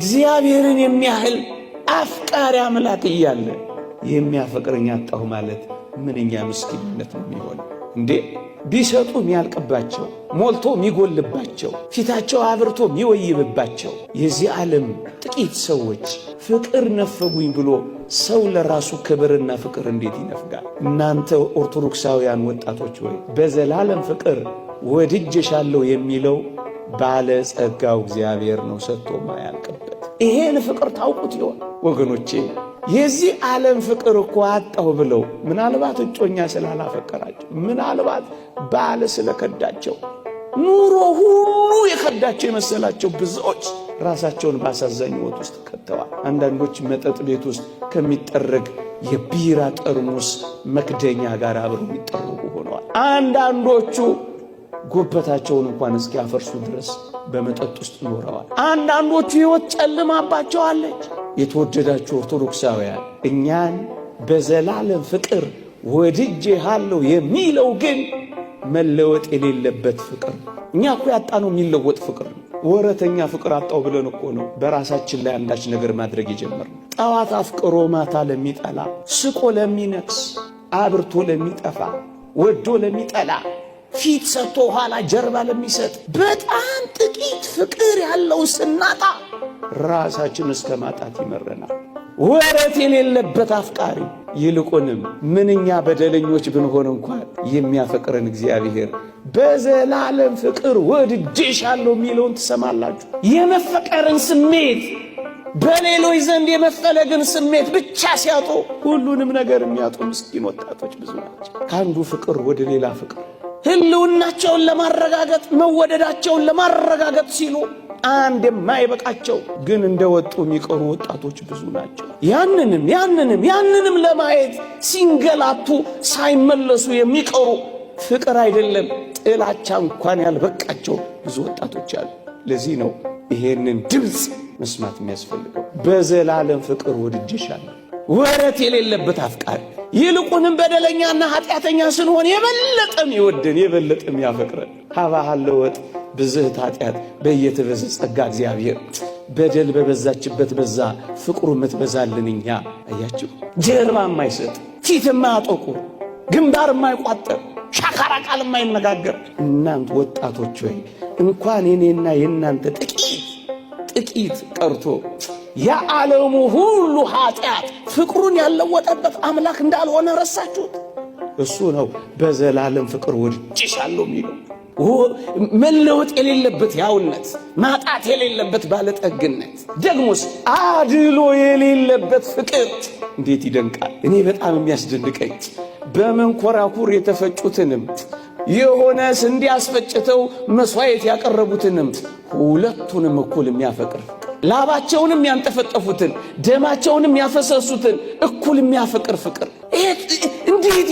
እግዚአብሔርን የሚያህል አፍቃሪ አምላክ እያለ የሚያፈቅረኝ አጣሁ ማለት ምንኛ ምስኪንነት ነው የሚሆነው እንዴ! ቢሰጡ የሚያልቅባቸው፣ ሞልቶ የሚጎልባቸው፣ ፊታቸው አብርቶ የሚወይብባቸው የዚህ ዓለም ጥቂት ሰዎች ፍቅር ነፈጉኝ ብሎ ሰው ለራሱ ክብርና ፍቅር እንዴት ይነፍጋል? እናንተ ኦርቶዶክሳውያን ወጣቶች ሆይ በዘላለም ፍቅር ወድጄሻለሁ የሚለው ባለ ጸጋው እግዚአብሔር ነው ሰጥቶ ማያልቅበት። ይሄን ፍቅር ታውቁት ይሆን ወገኖቼ? የዚህ ዓለም ፍቅር እኮ አጣሁ ብለው ምናልባት እጮኛ ስላላፈቀራቸው፣ ምናልባት ባለ ስለከዳቸው፣ ኑሮ ሁሉ የከዳቸው የመሰላቸው ብዙዎች ራሳቸውን ባሳዛኝ ሕይወት ውስጥ ከተዋል። አንዳንዶች መጠጥ ቤት ውስጥ ከሚጠረግ የቢራ ጠርሙስ መክደኛ ጋር አብረው የሚጠረጉ ሆነዋል። አንዳንዶቹ ጉበታቸውን እንኳን እስኪያፈርሱ ድረስ በመጠጥ ውስጥ ኖረዋል። አንዳንዶቹ ሕይወት ጨልማባቸዋለች። የተወደዳችሁ ኦርቶዶክሳውያን፣ እኛን በዘላለም ፍቅር ወድጄሃለሁ የሚለው ግን መለወጥ የሌለበት ፍቅር። እኛ እኮ ያጣነው የሚለወጥ ፍቅር ነው። ወረተኛ ፍቅር አጣው ብለን እኮ ነው በራሳችን ላይ አንዳች ነገር ማድረግ የጀመርነው። ጠዋት አፍቅሮ ማታ ለሚጠላ፣ ስቆ ለሚነክስ፣ አብርቶ ለሚጠፋ፣ ወዶ ለሚጠላ፣ ፊት ሰጥቶ ኋላ ጀርባ ለሚሰጥ በጣም ጥቂት ፍቅር ያለው ስናጣ ራሳችን እስከ ማጣት ይመረናል። ወረት የሌለበት አፍቃሪ፣ ይልቁንም ምንኛ በደለኞች ብንሆን እንኳን የሚያፈቅረን እግዚአብሔር በዘላለም ፍቅር ወድጄሻለሁ የሚለውን ትሰማላችሁ። የመፈቀርን ስሜት በሌሎች ዘንድ የመፈለግን ስሜት ብቻ ሲያጡ ሁሉንም ነገር የሚያጡ ምስኪን ወጣቶች ብዙ ናቸው። ከአንዱ ፍቅር ወደ ሌላ ፍቅር ህልውናቸውን ለማረጋገጥ መወደዳቸውን ለማረጋገጥ ሲሉ አንድ የማይበቃቸው ግን እንደወጡ የሚቀሩ ወጣቶች ብዙ ናቸው። ያንንም ለማየት ሲንገላቱ ሳይመለሱ የሚቀሩ ፍቅር አይደለም ጥላቻ እንኳን ያልበቃቸው ብዙ ወጣቶች አሉ። ለዚህ ነው ይሄንን ድምፅ መስማት የሚያስፈልገው። በዘላለም ፍቅር ወድጄሻለሁ። ወረት የሌለበት አፍቃሪ፣ ይልቁንም በደለኛና ኃጢአተኛ ስንሆን የበለጠም ይወደን የበለጠም ያፈቅረን። ሀባሃለ ወጥ ብዝህት ኃጢአት በየተበዘ ጸጋ እግዚአብሔር በደል በበዛችበት በዛ ፍቅሩ ምትበዛልን እኛ። አያችሁ፣ ጀርባ የማይሰጥ ፊት የማያጠቁር ግንባር የማይቋጠር ሻካራ ቃል የማይነጋገር እናንተ ወጣቶች ሆይ እንኳን የኔና የእናንተ ጥቂት ቀርቶ የዓለሙ ሁሉ ኃጢአት ፍቅሩን ያለወጠበት አምላክ እንዳልሆነ ረሳችሁት? እሱ ነው በዘላለም ፍቅር ወድጄሻለሁ የሚለው። መለወጥ የሌለበት ያውነት፣ ማጣት የሌለበት ባለጠግነት፣ ደግሞስ አድሎ የሌለበት ፍቅር እንዴት ይደንቃል! እኔ በጣም የሚያስደንቀኝ በመንኮራኩር የተፈጩትንም የሆነ ስንዴ አስፈጭተው መስዋዕት ያቀረቡትንም ሁለቱንም እኩል የሚያፈቅር፣ ላባቸውንም ያንጠፈጠፉትን ደማቸውንም ያፈሰሱትን እኩል የሚያፈቅር ፍቅር። ይሄ እንዴት